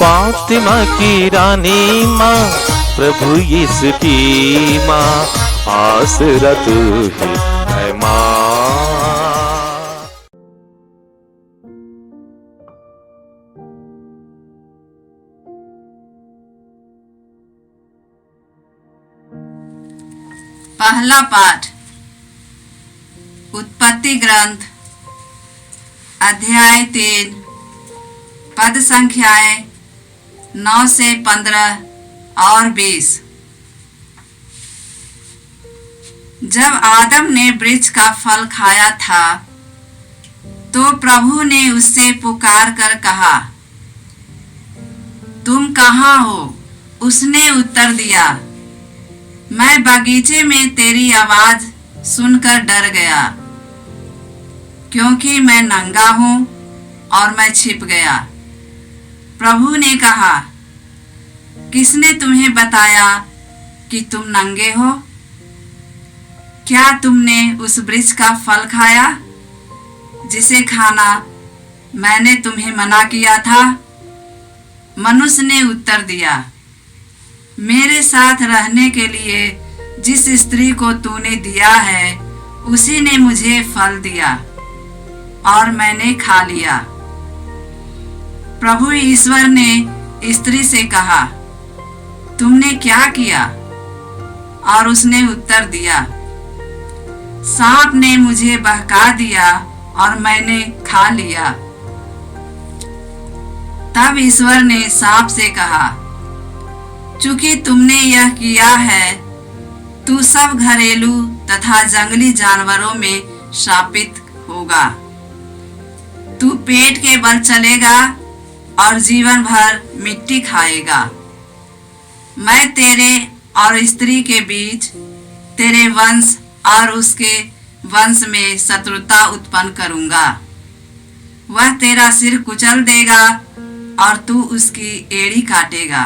फातिमा की रानी माँ, प्रभु यीशु की माँ, आसरा तू ही है माँ। पहला पाठ उत्पत्ति ग्रंथ अध्याय 3 पद संख्याएं 9 से 15 और 20। जब आदम ने वृक्ष का फल खाया था तो प्रभु ने उससे पुकार कर कहा, तुम कहाँ हो? उसने उत्तर दिया, मैं बगीचे में तेरी आवाज सुनकर डर गया, क्योंकि मैं नंगा हूं और मैं छिप गया। प्रभु ने कहा, किसने तुम्हें बताया कि तुम नंगे हो? क्या तुमने उस वृक्ष का फल खाया जिसे खाना मैंने तुम्हें मना किया था? मनुष्य ने उत्तर दिया, मेरे साथ रहने के लिए जिस स्त्री को तूने दिया है उसी ने मुझे फल दिया और मैंने खा लिया। प्रभु ईश्वर ने स्त्री से कहा, तुमने क्या किया? और उसने उत्तर दिया, सांप ने मुझे बहका दिया और मैंने खा लिया। तब ईश्वर ने सांप से कहा, चूंकि तुमने यह किया है, तू सब घरेलू तथा जंगली जानवरों में शापित होगा। तू पेट के बल चलेगा और जीवन भर मिट्टी खाएगा। मैं तेरे और स्त्री के बीच, तेरे वंश और उसके वंश में शत्रुता उत्पन्न करूंगा। वह तेरा सिर कुचल देगा और तू उसकी एड़ी काटेगा।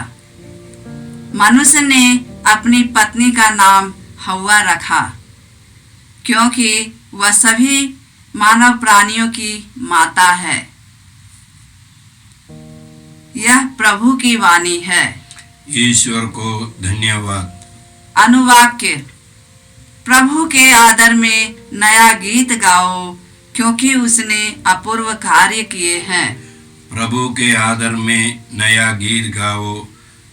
मनुष्य ने अपनी पत्नी का नाम हव्वा रखा, क्योंकि वह सभी मानव प्राणियों की माता है। यह प्रभु की वाणी है। ईश्वर को धन्यवाद। अनुवाक्य, प्रभु के आदर में नया गीत गाओ, क्योंकि उसने अपूर्व कार्य किए हैं। प्रभु के आदर में नया गीत गाओ,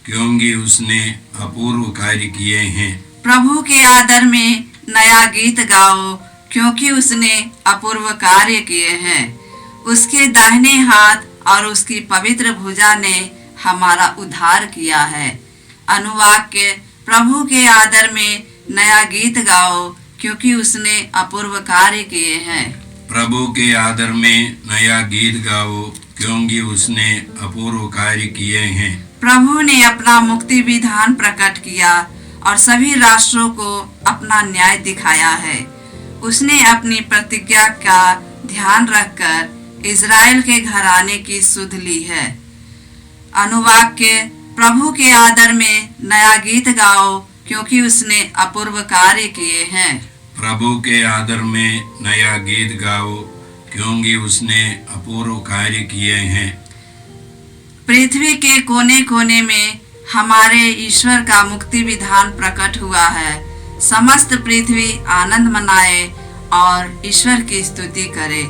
क्योंकि उसने अपूर्व कार्य किए हैं। प्रभु के आदर में नया गीत गाओ, क्योंकि उसने अपूर्व कार्य किए हैं। उसके दाहिने हाथ और उसकी पवित्र भुजा ने हमारा उद्धार किया है। अनुवाक्य, प्रभु के आदर में नया गीत गाओ, क्योंकि उसने अपूर्व कार्य किए हैं। प्रभु के आदर में नया गीत गाओ, क्योंकि उसने अपूर्व कार्य किए हैं। प्रभु ने अपना मुक्ति विधान प्रकट किया और सभी राष्ट्रों को अपना न्याय दिखाया है। उसने अपनी प्रतिज्ञा का ध्यान रखकर इज़राइल के घराने की सुध ली है। अनुवाक्य, प्रभु के आदर में नया गीत गाओ, क्योंकि उसने अपूर्व कार्य किए हैं। प्रभु के आदर में नया गीत गाओ, क्योंकि उसने अपूर्व कार्य किए हैं। पृथ्वी के कोने कोने में हमारे ईश्वर का मुक्ति विधान प्रकट हुआ है। समस्त पृथ्वी आनंद मनाए और ईश्वर की स्तुति करे।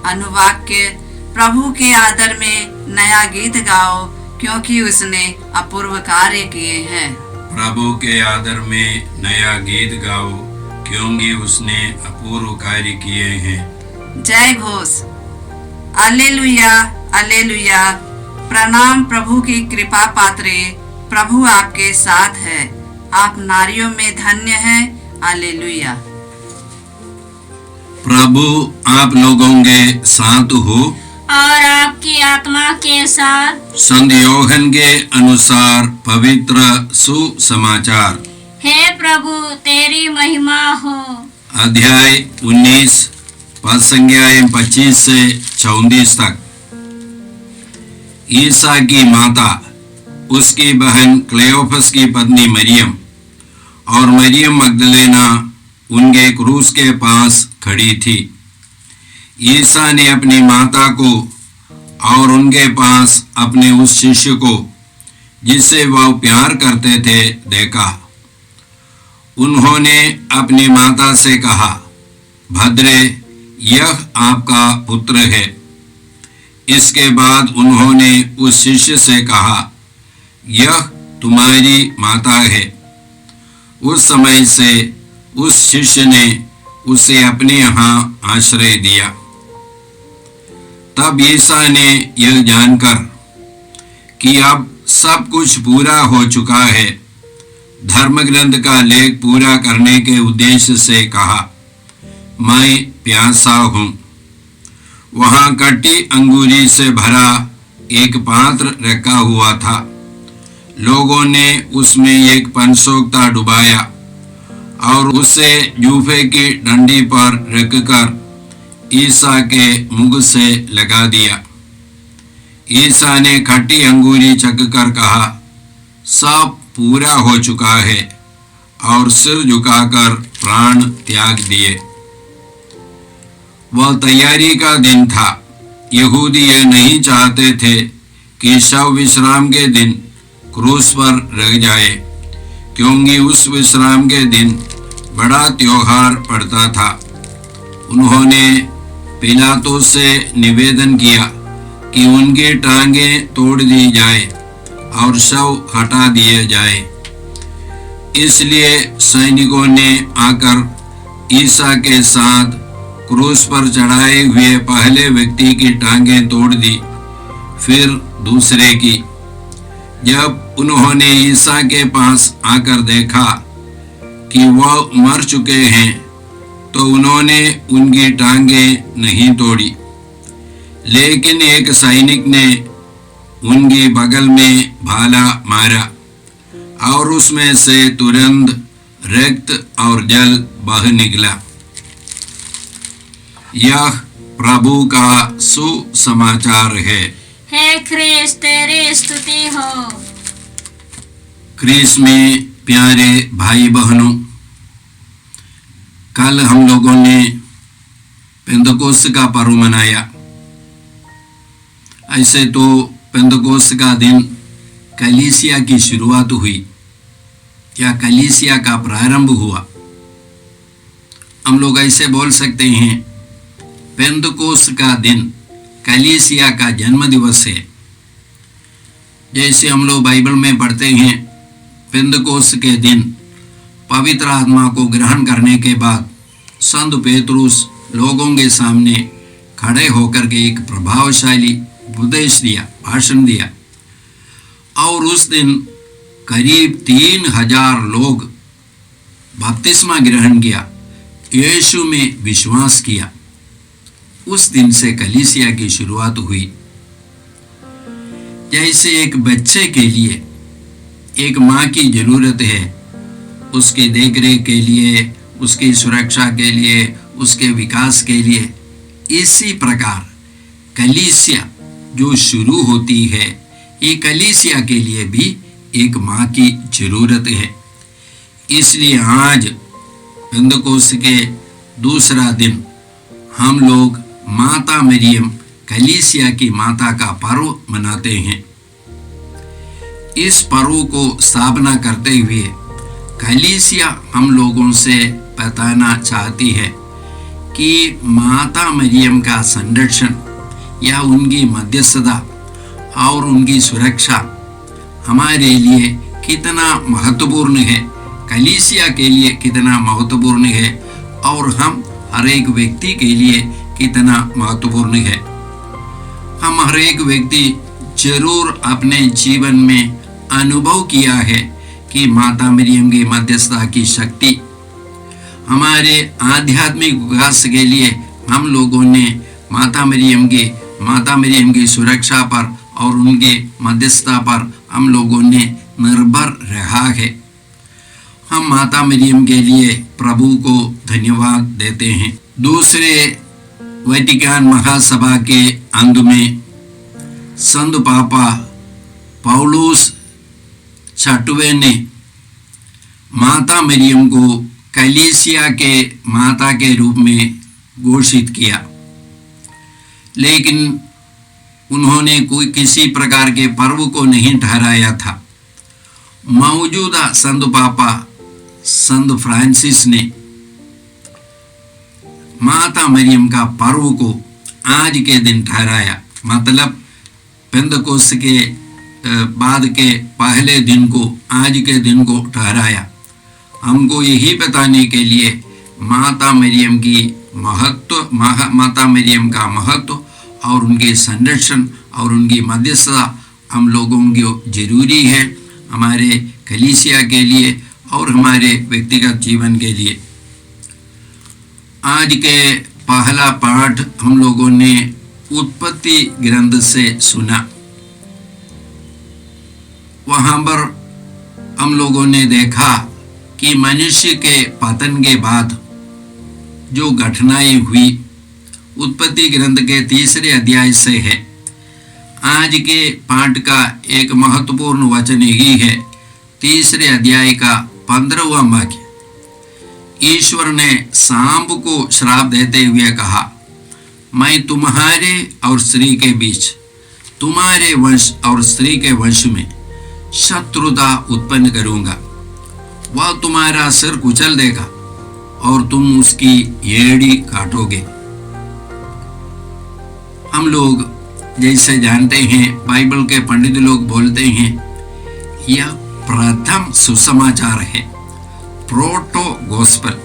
अनुवाक्य, प्रभु के आदर में नया गीत गाओ, क्योंकि उसने अपूर्व कार्य किए हैं। प्रभु के आदर में नया गीत गाओ, क्योंकि उसने अपूर्व कार्य किए हैं। जय घोष। Alleluia, alleluia. प्रणाम प्रभु की कृपा पात्रे, प्रभु आपके साथ है। आप नारियों में धन्य हैं। अल्लेलुया। प्रभु आप लोगों के साथ हो और आपकी आत्मा के साथ। संत यूहन्ना के अनुसार पवित्र सुसमाचार। हे प्रभु, तेरी महिमा हो। अध्याय 19 पद संख्याएं 25 से 34 तक। ईसा की माता, उसकी बहन क्लेयोफस की पत्नी मरियम और मरियम मगदलेना उनके क्रूस के पास खड़ी थी। ईसा ने अपनी माता को और उनके पास अपने उस शिष्य को जिससे वह प्यार करते थे देखा। उन्होंने अपनी माता से कहा, भद्रे, यह आपका पुत्र है। इसके बाद उन्होंने उस शिष्य से कहा, यह तुम्हारी माता है। उस समय से उस शिष्य ने उसे अपने यहाँ आश्रय दिया। तब ईसा ने यह जानकर कि अब सब कुछ पूरा हो चुका है, धर्म ग्रंथ का लेख पूरा करने के उद्देश्य से कहा, मैं प्यासा हूँ। वहाँ कटी अंगूरी से भरा एक पात्र रखा हुआ था। लोगों ने उसमें एक पनसोक्ता डुबाया और उसे जूफे की डंडी पर रखकर ईसा के मुंह से लगा दिया। ईसा ने खट्टी अंगूरी चखकर कहा, सब पूरा हो चुका है, और सिर झुकाकर प्राण त्याग दिए। वह तैयारी का दिन था। यहूदी यह नहीं चाहते थे कि शव विश्राम के दिन क्रूस पर रह जाए, क्योंकि उस विश्राम के दिन बड़ा त्योहार पड़ता था। उन्होंने पिलातुस से निवेदन किया कि उनकी टांगें तोड़ दी जाए और शव हटा दिए जाए। इसलिए सैनिकों ने आकर ईसा के साथ क्रूस पर चढ़ाए हुए पहले व्यक्ति की टांगें तोड़ दी, फिर दूसरे की। जब उन्होंने ईसा के पास आकर देखा कि वह मर चुके हैं, तो उन्होंने उनकी टांगें नहीं तोड़ी। लेकिन एक सैनिक ने उनकी बगल में भाला मारा और उसमें से तुरंत रक्त और जल बह निकला। यह प्रभु का सुसमाचार है। हे ख्रीस्त, तेरी स्तुति हो। क्रिस में प्यारे भाई बहनों, कल हम लोगों ने पेंतकोस्त का पर्व मनाया। ऐसे तो पेंतकोस्त का दिन कलीसिया की शुरुआत हुई या कलीसिया का प्रारंभ हुआ। हम लोग ऐसे बोल सकते हैं, पेंतकोस्त का दिन कलीसिया का जन्म दिवस है। जैसे हम लोग बाइबल में पढ़ते हैं, पेंतकोस्त के दिन पवित्र आत्मा को ग्रहण करने के बाद संत पेतरुस लोगों के सामने खड़े होकर के एक प्रभावशाली उपदेश दिया, भाषण दिया, और उस दिन करीब 3000 लोग बपतिस्मा ग्रहण किया, यीशु में विश्वास किया। उस दिन से कलीसिया की शुरुआत हुई। जैसे एक बच्चे के लिए एक माँ की जरूरत है, उसकी देखरेख के लिए, उसकी सुरक्षा के लिए, उसके विकास के लिए, इसी प्रकार कलीसिया जो शुरू होती है, ये कलीसिया के लिए भी एक माँ की जरूरत है। इसलिए आज पेंतकोस्त के दूसरा दिन हम लोग माता मरियम कलीसिया की माता का पर्व मनाते हैं। इस पर्व को स्थापना करते हुए कलीसिया हम लोगों से बताना चाहती है कि माता मरियम का संरक्षण या उनकी मध्यस्थता और उनकी सुरक्षा हमारे लिए कितना महत्वपूर्ण है, कलीसिया के लिए कितना महत्वपूर्ण है, और हम हर एक व्यक्ति के लिए कितना महत्वपूर्ण है। हम हर एक व्यक्ति जरूर अपने जीवन में अनुभव किया है कि माता मरियम की मध्यस्थता की शक्ति हमारे आध्यात्मिक विकास के लिए हम लोगों ने माता मरियम की सुरक्षा पर और उनके मध्यस्थता पर हम लोगों ने निर्भर रहा है। हम माता मरियम के लिए प्रभु को धन्यवाद देते हैं। दूसरे वेटिकन महासभा के अंत में संत पापा पौलुस छठवें ने माता मरियम को कलीसिया के माता के रूप में घोषित किया, लेकिन उन्होंने कोई किसी प्रकार के पर्व को नहीं ठहराया था। मौजूदा संत पापा संत फ्रांसिस ने माता मरियम का पर्व को आज के दिन ठहराया, मतलब पेंतकोस्त के बाद के पहले दिन को आज के दिन को ठहराया। हमको यही बताने के लिए माता मरियम की माता मरियम का महत्व और उनके संरक्षण और उनकी मध्यस्थता हम लोगों को जरूरी है, हमारे कलीसिया के लिए और हमारे व्यक्तिगत जीवन के लिए। आज के पहला पाठ हम लोगों ने उत्पत्ति ग्रंथ से सुना। वहां पर हम लोगों ने देखा कि मनुष्य के पतन के बाद जो घटनाएं हुई उत्पत्ति ग्रंथ के 3 अध्याय से है। आज के पाठ का एक महत्वपूर्ण वचन यही है, 3 अध्याय का 15वां वाक्य। ईश्वर ने सांप को श्राप देते हुए कहा, मैं तुम्हारे और स्त्री के बीच, तुम्हारे वंश और स्त्री के वंश में शत्रुता उत्पन्न करूंगा। वह तुम्हारा सिर कुचल देगा और तुम उसकी एड़ी काटोगे। हम लोग जैसे जानते हैं, बाइबल के पंडित लोग बोलते हैं, यह प्रथम सुसमाचार है, प्रोटो गॉस्पेल,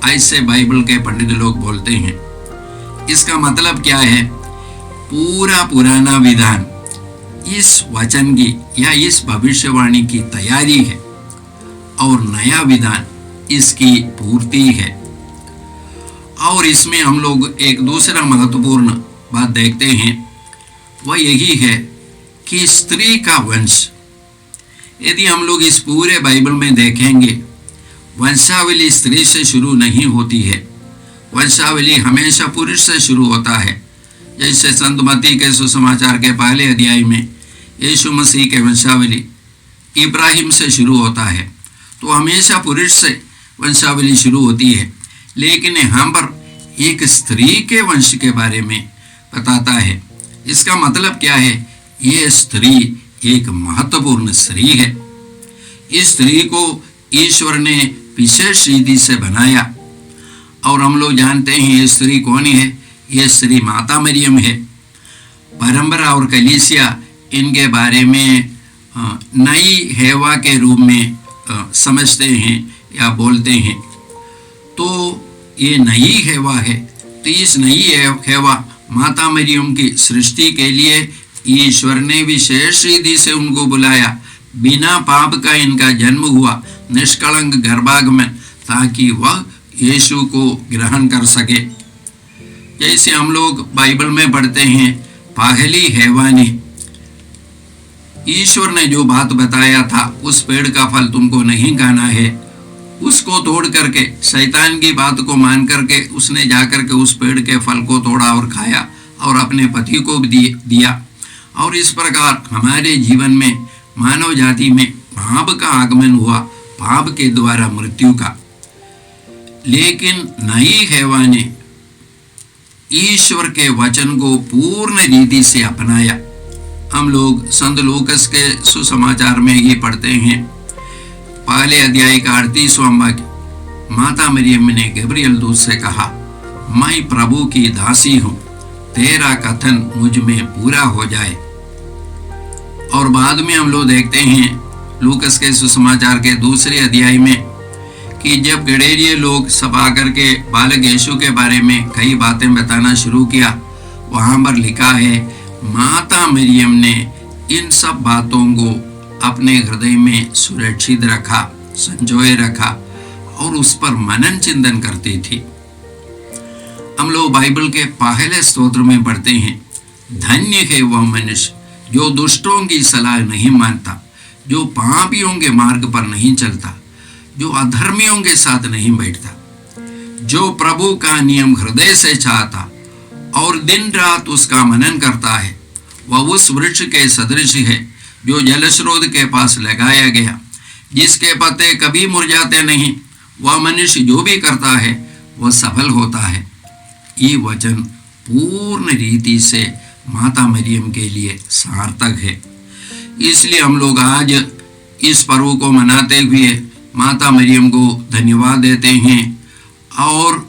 ऐसे बाइबल के पंडित लोग बोलते हैं। इसका मतलब क्या है? पूरा पुराना विधान इस वचन की या इस भविष्यवाणी की तैयारी है और नया विधान इसकी पूर्ति है। और इसमें हम लोग एक दूसरा महत्वपूर्ण बात देखते हैं, वह यही है कि स्त्री का वंश। यदि हम लोग इस पूरे बाइबल में देखेंगे, वंशावली स्त्री से शुरू नहीं होती है, वंशावली हमेशा पुरुष से शुरू होता है। जैसे संत मत्ती के सुसमाचार के पहले अध्याय में यीशु मसीह के वंशावली इब्राहिम से शुरू होता है, तो हमेशा पुरुष से वंशावली शुरू होती है। लेकिन यहाँ पर एक स्त्री के वंश के बारे में बताता है। इसका मतलब क्या है? ये स्त्री एक महत्वपूर्ण स्त्री है। इस स्त्री को ईश्वर ने विशेष रीति से बनाया और हम लोग जानते हैं ये स्त्री कौन है? ये स्त्री माता मरियम है। परंपरा और कलीसिया इनके बारे में नई हेवा के रूप में समझते हैं या बोलते हैं। तो ये नई हेवा है। तो इस नई हेवा माता मरियम की सृष्टि के लिए ईश्वर ने विशेष रीति से उनको बुलाया। बिना पाप का इनका जन्म हुआ, निष्कलंक गर्भागमन, ताकि वह यीशु को ग्रहण कर सके। जैसे हम लोग बाइबल में पढ़ते हैं, पहली हेवा ने, ईश्वर ने जो बात बताया था, उस पेड़ का फल तुमको नहीं खाना है, उसको तोड़ करके, शैतान की बात को मान करके उसने जाकर के उस पेड़ के फल को तोड़ा और खाया और अपने पति को भी दिया। और इस प्रकार हमारे जीवन में, मानव जाति में पाप का आगमन हुआ, पाप के द्वारा मृत्यु का। लेकिन नई हेवा ने ईश्वर के वचन को पूर्ण रीति से अपनाया। हम लोग संत लूकस के सुसमाचार में ये पढ़ते हैं, पहले अध्याय का 38वां वाक्य। माता मरियम ने गब्रियल दूत से कहा, मैं प्रभु की दासी हूँ, तेरा कथन मुझ में पूरा हो जाए। और बाद में हम लोग देखते हैं लूकस के सुसमाचार के 2 अध्याय में कि जब गडेरिये लोग सब आकर के बालक यीशु के बारे में कई बातें बताना शुरू किया, वहां पर लिखा है, माता मरियम ने इन सब बातों को अपने हृदय में सुरक्षित रखा, संजोए रखा और उस पर मनन चिंतन करती थी। हम लोग बाइबल के पहले स्तोत्र में पढ़ते हैं, धन्य है वह मनुष्य जो दुष्टों की सलाह नहीं मानता, जो पापियों के मार्ग पर नहीं चलता, जो अधर्मियों के साथ नहीं बैठता, जो प्रभु का नियम हृदय से चाहता और दिन रात उसका मनन करता है। वह उस वृक्ष के सदृश है जो जलस्रोत के पास लगाया गया, जिसके पत्ते कभी मुरझाते नहीं। वह मनुष्य जो भी करता है वह सफल होता है। ये वचन पूर्ण रीति से माता मरियम के लिए सार्थक है। इसलिए हम लोग आज इस पर्व को मनाते हुए माता मरियम को धन्यवाद देते हैं और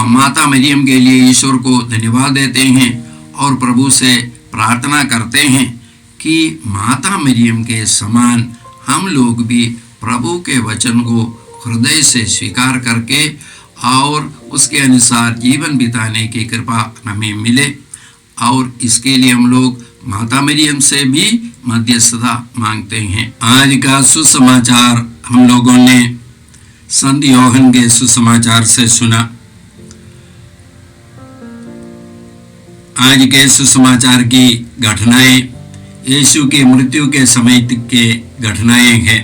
माता मरियम के लिए ईश्वर को धन्यवाद देते हैं और प्रभु से प्रार्थना करते हैं कि माता मरियम के समान हम लोग भी प्रभु के वचन को हृदय से स्वीकार करके और उसके अनुसार जीवन बिताने की कृपा हमें मिले। और इसके लिए हम लोग माता मरियम से भी मध्यस्थता मांगते हैं। आज का सुसमाचार हम लोगों ने संत योहन के सुसमाचार से सुना। आज के सुसमाचार की घटनाएं यीशु की मृत्यु के समय के घटनाएं हैं।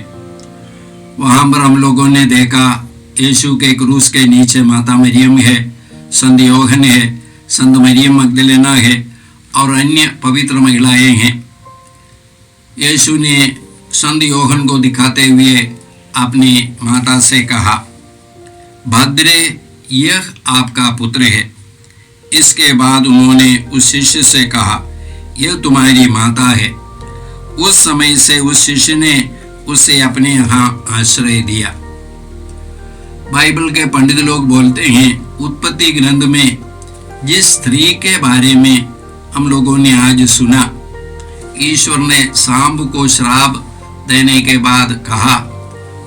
वहां पर हम लोगों ने देखा यीशु के क्रूस के नीचे माता मरियम है, संत योहन है, संत मरियम मगदलेना है और अन्य पवित्र महिलाएं हैं। यीशु ने संत योहन को दिखाते हुए अपनी माता से कहा, भद्रे, यह आपका पुत्र है। इसके बाद उन्होंने उस शिष्य से कहा, यह तुम्हारी माता है। उस समय से उस शिष्य ने उसे अपने यहाँ आश्रय दिया। बाइबल के पंडित लोग बोलते हैं, उत्पत्ति ग्रंथ में जिस स्त्री के बारे में हम लोगों ने आज सुना, ईश्वर ने सांप को श्राप देने के बाद कहा,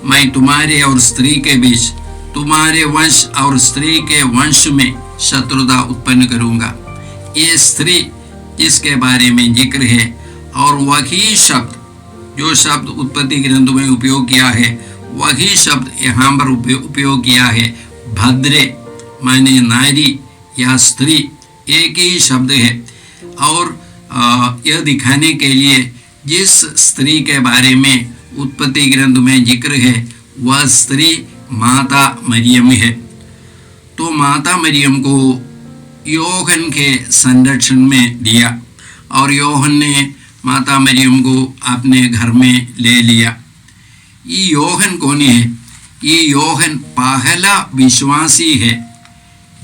मैं तुम्हारे और स्त्री के बीच, तुम्हारे वंश और स्त्री के वंश में शत्रुता उत्पन्न करूंगा। ये स्त्री जिसके बारे में जिक्र है और वही शब्द जो शब्द उत्पत्ति ग्रंथ में उपयोग किया है, वही शब्द यहाँ पर उपयोग किया है। भद्रे माने नारी या स्त्री, एक ही शब्द है। और यह दिखाने के लिए जिस स्त्री के बारे में उत्पत्ति ग्रंथ में जिक्र है, वह स्त्री माता मरियम है। तो माता मरियम को योहन के संरक्षण में दिया और योहन ने माता मरियम को अपने घर में ले लिया। ये योहन कौन है? ये योहन पहला विश्वासी है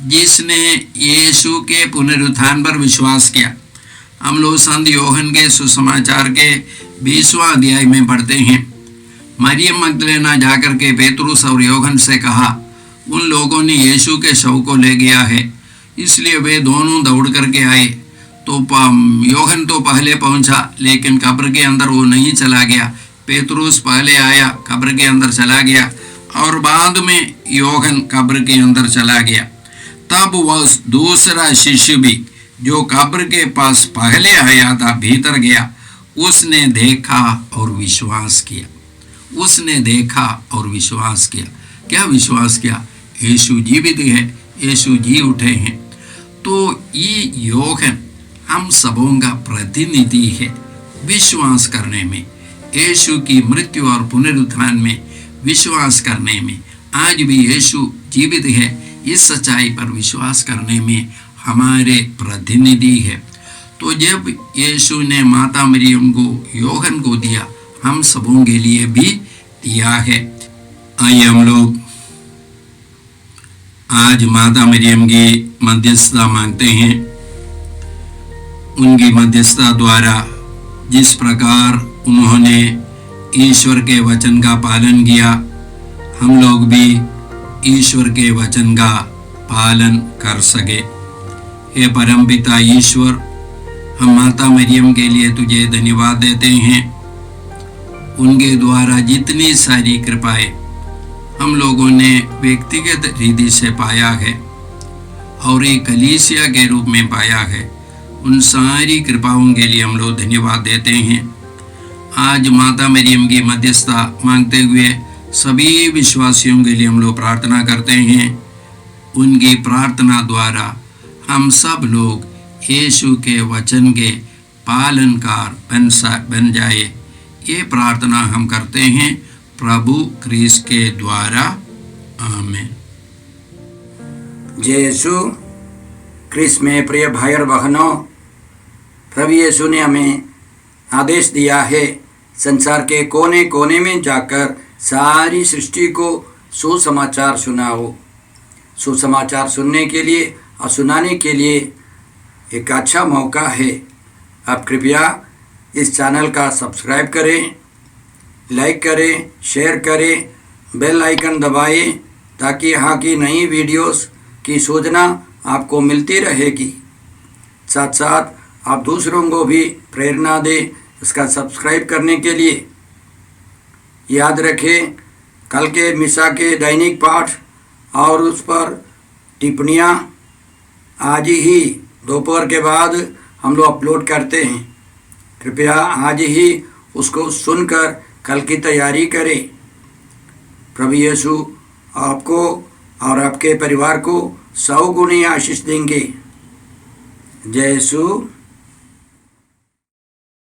जिसने यीशु के पुनरुत्थान पर विश्वास किया। हम लोग संत योहन के सुसमाचार के 20वां अध्याय में पढ़ते हैं, मरियम मगदलेना जाकर के पेतरुस और योहन से कहा, उन लोगों ने यीशु के शव को ले गया है। इसलिए वे दोनों दौड़ करके आए। तो योहन तो पहले पहुंचा, लेकिन कब्र के अंदर वो नहीं चला गया। पेतरुस पहले आया, कब्र के अंदर चला गया और बाद में योहन कब्र के अंदर चला गया। तब वह दूसरा शिष्य भी जो कब्र के पास पहले आया था भीतर गया। उसने देखा और विश्वास किया। उसने देखा और विश्वास किया। क्या विश्वास किया? यीशु जीवित है, यीशु जी उठे हैं। तो ये योहन हम सबों का प्रतिनिधि है विश्वास करने में, यीशु की मृत्यु और पुनरुत्थान में विश्वास करने में। आज भी यीशु जीवित है, इस सच्चाई पर विश्वास करने में हमारे प्रतिनिधि है। तो जब यीशु ने माता मरियम को योहन को दिया, हम सबों के लिए भी दिया है। आइए हम लोग आज माता मरियम की मध्यस्थता मांगते हैं। उनकी मध्यस्थता द्वारा जिस प्रकार उन्होंने ईश्वर के वचन का पालन किया, हम लोग भी ईश्वर के वचन का पालन कर सके। हे परमपिता ईश्वर, हम माता मरियम के लिए तुझे धन्यवाद देते हैं। उनके द्वारा जितनी सारी कृपाएं हम लोगों ने व्यक्तिगत रीति से पाया है और एक कलीसिया के रूप में पाया है, उन सारी कृपाओं के लिए हम लोग धन्यवाद देते हैं। आज माता मरियम की मध्यस्थता मांगते हुए सभी विश्वासियों के लिए हम लोग प्रार्थना करते हैं। उनकी प्रार्थना द्वारा हम सब लोग यीशु के वचन के पालनकार बन जाए, ये प्रार्थना हम करते हैं प्रभु क्रिस्त के द्वारा, आमीन। जय यीशु क्रिस्त में प्रिय भाई और बहनों, प्रभु यीशु ने हमें आदेश दिया है संसार के कोने कोने में जाकर सारी सृष्टि को सुसमाचार सुनाओ। सुसमाचार सुनने के लिए और सुनाने के लिए एक अच्छा मौका है आप कृपया इस चैनल का सब्सक्राइब करें, लाइक करें, शेयर करें, बेल आइकन दबाएं ताकि यहाँ की नई वीडियोस की सूचना आपको मिलती रहेगी। साथ साथ आप दूसरों को भी प्रेरणा दें इसका सब्सक्राइब करने के लिए। याद रखें, कल के मिसा के दैनिक पाठ और उस पर टिप्पणियाँ आज ही दोपहर के बाद हम लोग अपलोड करते हैं। कृपया आज ही उसको सुनकर कल की तैयारी करें। प्रभु यीशु आपको और आपके परिवार को 100 गुनी आशीष देंगे। जय यीशु।